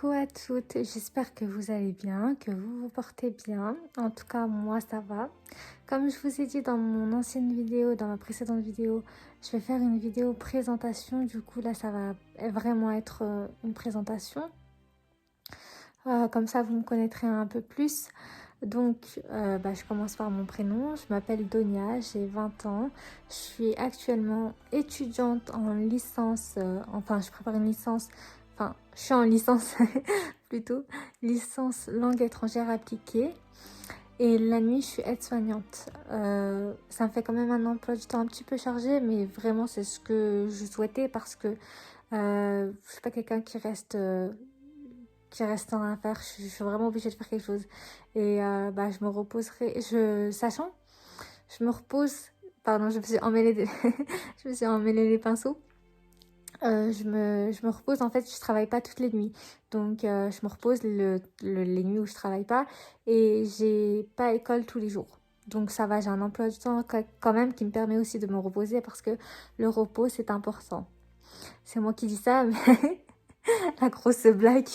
Coucou à toutes, j'espère que vous allez bien, que vous vous portez bien. En tout cas, moi ça va. Comme je vous ai dit dans mon ancienne vidéo, dans ma précédente vidéo, je vais faire une vidéo présentation. Du coup, là, ça va vraiment être une présentation. Comme ça, vous me connaîtrez un peu plus. Donc, je commence par mon prénom. Je m'appelle Donia, j'ai 20 ans. Je suis actuellement étudiante en licence, je prépare une licence. Enfin, je suis en licence plutôt, licence langue étrangère appliquée. Et la nuit, je suis aide-soignante. Ça me fait quand même un emploi du temps un petit peu chargé, mais vraiment, c'est ce que je souhaitais parce que je suis pas quelqu'un qui reste en affaires. Je suis vraiment obligée de faire quelque chose. Et je me reposerai. Sachant, je me repose. Pardon, je me suis emmêlée, je me suis emmêlée les pinceaux. Je me repose, en fait, je travaille pas toutes les nuits. Donc, je me repose les nuits où je travaille pas. Et j'ai pas école tous les jours. Donc, ça va, j'ai un emploi du temps quand même qui me permet aussi de me reposer parce que le repos, c'est important. C'est moi qui dis ça, mais la grosse blague.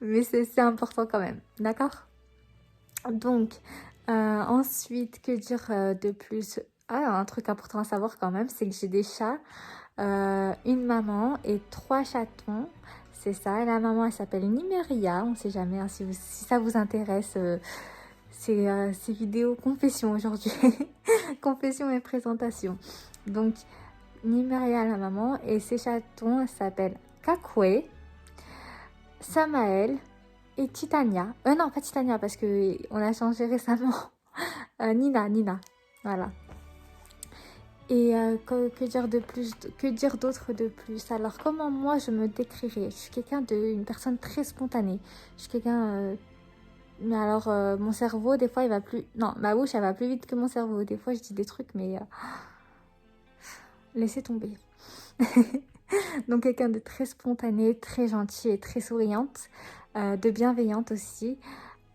Mais c'est important quand même, d'accord? Donc, ensuite, que dire de plus? Ah, un truc important à savoir quand même, c'est que j'ai des chats. Une maman et 3 chatons, c'est ça. Et la maman, elle s'appelle Nimeria, on sait jamais hein, si ça vous intéresse. Ces vidéos confession aujourd'hui, confession et présentation. Donc Nimeria, la maman, et ses chatons, elle s'appelle Kakwe, Samael et Titania. Non, pas Titania parce que on a changé récemment. Nina, voilà. Et que dire de plus, que dire d'autre de plus? Alors, comment moi je me décrirais? Je suis une personne très spontanée. Je suis mais alors, mon cerveau, des fois, il va plus... Non, ma bouche, elle va plus vite que mon cerveau. Des fois, je dis des trucs, mais laissez tomber. Donc, quelqu'un de très spontané, très gentil et très souriante. De bienveillante aussi.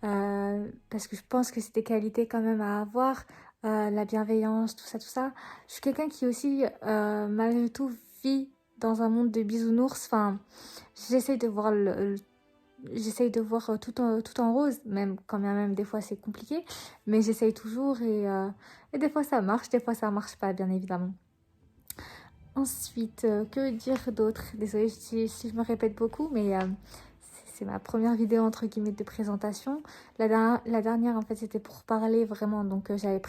Parce que je pense que c'est des qualités quand même à avoir. La bienveillance, tout ça. Je suis quelqu'un qui aussi, malgré tout, vit dans un monde de bisounours. Enfin, j'essaye de voir tout en rose, même quand même des fois c'est compliqué, mais j'essaye toujours et des fois ça marche, des fois ça marche pas, bien évidemment. Ensuite, que dire d'autre? Désolée si je me répète beaucoup, mais c'est ma première vidéo entre guillemets de présentation. La dernière en fait c'était pour parler vraiment, donc j'avais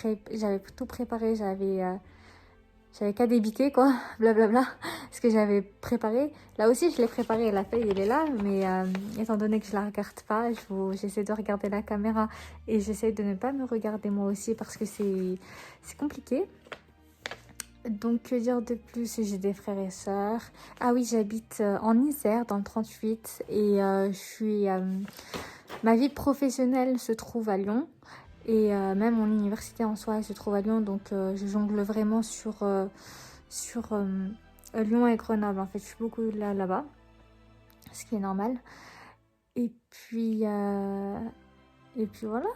tout préparé, j'avais qu'à débiter quoi, blablabla, ce que j'avais préparé. Là aussi je l'ai préparé, la feuille elle est là, mais étant donné que je la regarde pas, j'essaie de regarder la caméra et j'essaie de ne pas me regarder moi aussi parce que c'est compliqué. Donc, que dire de plus? J'ai des frères et sœurs. Ah oui, j'habite en Isère, dans le 38. Et ma vie professionnelle se trouve à Lyon. Et même mon université en soi, elle se trouve à Lyon. Donc, je jongle vraiment sur Lyon et Grenoble. En fait, je suis beaucoup là-bas. Ce qui est normal. Et puis voilà.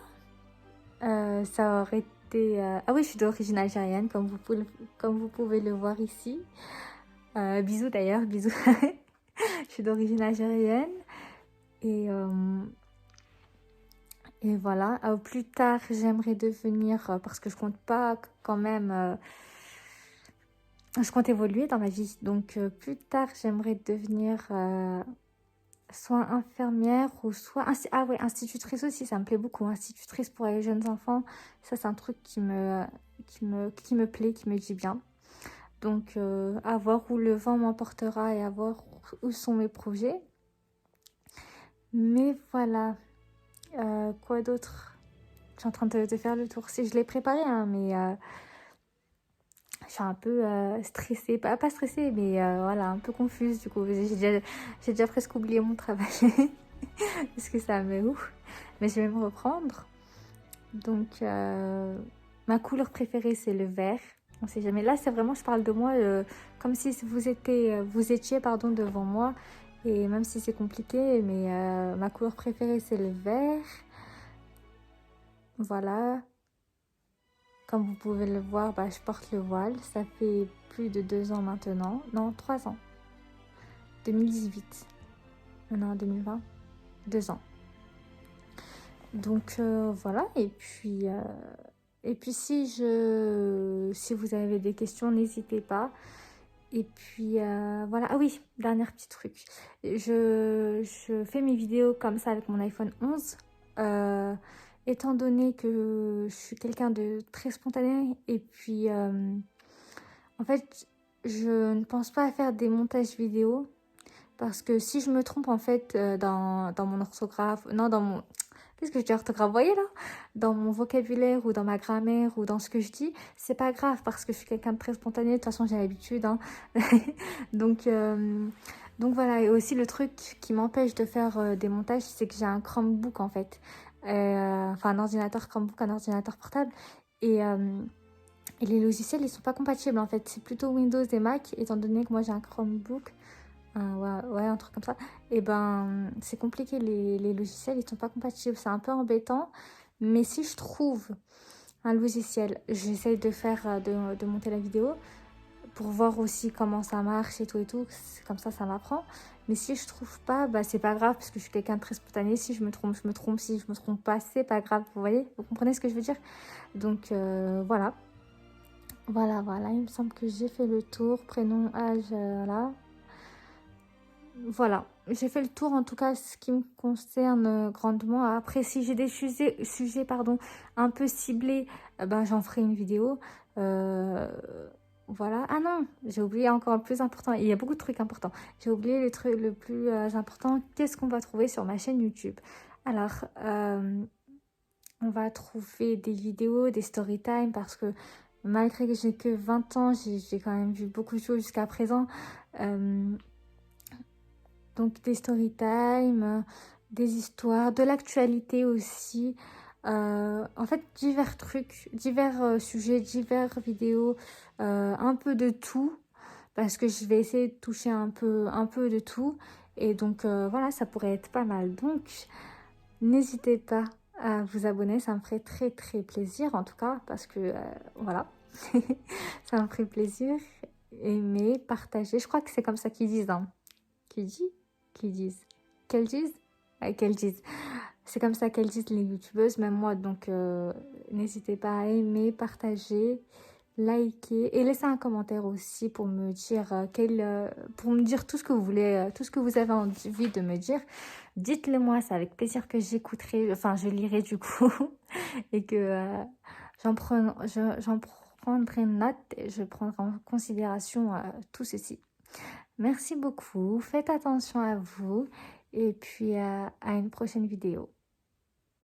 Ça aurait été... Ah oui, je suis d'origine algérienne, comme vous pouvez le voir ici. Bisous d'ailleurs, bisous. Je suis d'origine algérienne. Et voilà. Plus tard, j'aimerais devenir... parce que je compte pas quand même... je compte évoluer dans ma vie. Donc, plus tard, j'aimerais devenir... soit infirmière ou soit... Ah ouais, institutrice aussi, ça me plaît beaucoup. Institutrice pour les jeunes enfants, ça c'est un truc qui me plaît, qui me dit bien. Donc, à voir où le vent m'emportera et à voir où sont mes projets. Mais voilà. Quoi d'autre? Je suis en train de faire le tour. Si je l'ai préparé, hein, mais je suis un peu stressée. Pas stressée, mais voilà, un peu confuse du coup. J'ai déjà presque oublié mon travail. Parce que ça me ouf. Mais je vais me reprendre. Donc, ma couleur préférée, c'est le vert. On sait jamais. Là, c'est vraiment, je parle de moi comme si vous étiez devant moi. Et même si c'est compliqué, mais ma couleur préférée, c'est le vert. Voilà. Comme vous pouvez le voir, je porte le voile. Ça fait plus de 2 ans maintenant. Non, 3 ans. 2018. Non, 2020. 2 ans. Donc voilà, et puis si vous avez des questions, n'hésitez pas. Et puis voilà, ah oui, dernier petit truc. Je fais mes vidéos comme ça avec mon iPhone 11. Étant donné que je suis quelqu'un de très spontané, et puis en fait, je ne pense pas à faire des montages vidéo. Parce que si je me trompe en fait dans mon orthographe, non dans mon... Qu'est-ce que je dis orthographe, vous voyez là? Dans mon vocabulaire ou dans ma grammaire ou dans ce que je dis, c'est pas grave parce que je suis quelqu'un de très spontané, de toute façon j'ai l'habitude. Hein. donc, voilà, et aussi le truc qui m'empêche de faire des montages, c'est que j'ai un Chromebook en fait. Enfin un ordinateur Chromebook, un ordinateur portable. Et les logiciels, ils sont pas compatibles en fait. C'est plutôt Windows et Mac, étant donné que moi j'ai un Chromebook. Ouais, un truc comme ça. Et ben, c'est compliqué, les logiciels, ils sont pas compatibles. C'est un peu embêtant. Mais si je trouve un logiciel, j'essaye de faire, de monter la vidéo pour voir aussi comment ça marche et tout. Comme ça m'apprend. Mais si je trouve pas, bah c'est pas grave parce que je suis quelqu'un de très spontané. Si je me trompe, je me trompe. Si je me trompe pas, c'est pas grave. Vous voyez? Vous comprenez ce que je veux dire? Donc, voilà. Voilà. Il me semble que j'ai fait le tour. Prénom, âge, voilà. Voilà, j'ai fait le tour en tout cas ce qui me concerne grandement. Après, si j'ai des sujets pardon, un peu ciblés, ben, j'en ferai une vidéo. Voilà. Ah non, j'ai oublié encore le plus important. Il y a beaucoup de trucs importants. J'ai oublié le truc le plus important. Qu'est-ce qu'on va trouver sur ma chaîne YouTube? Alors, on va trouver des vidéos, des story time parce que malgré que j'ai que 20 ans, j'ai quand même vu beaucoup de choses jusqu'à présent. Donc des story time, des histoires, de l'actualité aussi. En fait, divers trucs, divers sujets, divers vidéos, un peu de tout. Parce que je vais essayer de toucher un peu de tout. Et donc voilà, ça pourrait être pas mal. Donc n'hésitez pas à vous abonner, ça me ferait très très plaisir en tout cas. Parce que voilà, ça me ferait plaisir. Aimer, partager, je crois que c'est comme ça qu'ils disent. Hein. Qui dit? Qui disent? Qu'elles disent? Ouais, qu'elles disent. C'est comme ça qu'elles disent les youtubeuses, même moi. Donc, n'hésitez pas à aimer, partager, liker et laisser un commentaire aussi pour me dire pour me dire tout ce que vous voulez, tout ce que vous avez envie de me dire. Dites-le moi, c'est avec plaisir que j'écouterai, enfin je lirai du coup et que j'en prendrai note et je prendrai en considération tout ceci. Merci beaucoup, faites attention à vous et puis à une prochaine vidéo.